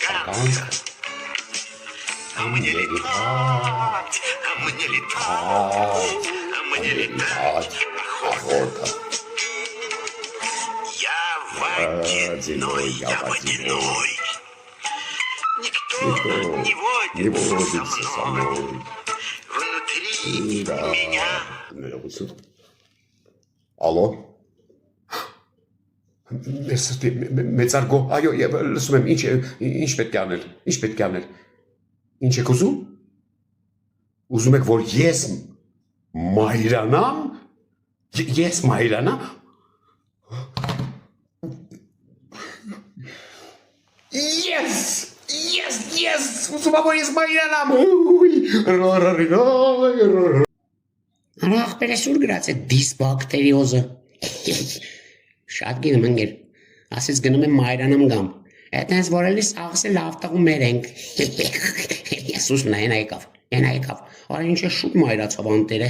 Саканка. А мне летать, а мне летать, а мне летать охота. Я водяной, я водяной. Никто не водится со мной. Внутри меня. Ալո։ Մեծարգո, այո, եւ լսում եմ, ինչ պետք է անել, ինչ պետք է անել։ Ինչ եք ուզում։ Ուզում եք, որ ես մայրանամ։ Ես մայրանամ։ Ես, ուզում եմ, որ ես մայրանամ։ Արա ախպերը սուր գրած է դիսբակտերիոզը։ Շատ գինում ընգեր, ասից գնում եմ մայրանամ գամ, էտ հենց որելի սաղս է լավ տղու մեր ենք։ Եսուս նա են այկավ, արա ինչ է շուտ մայրացավ անտերը։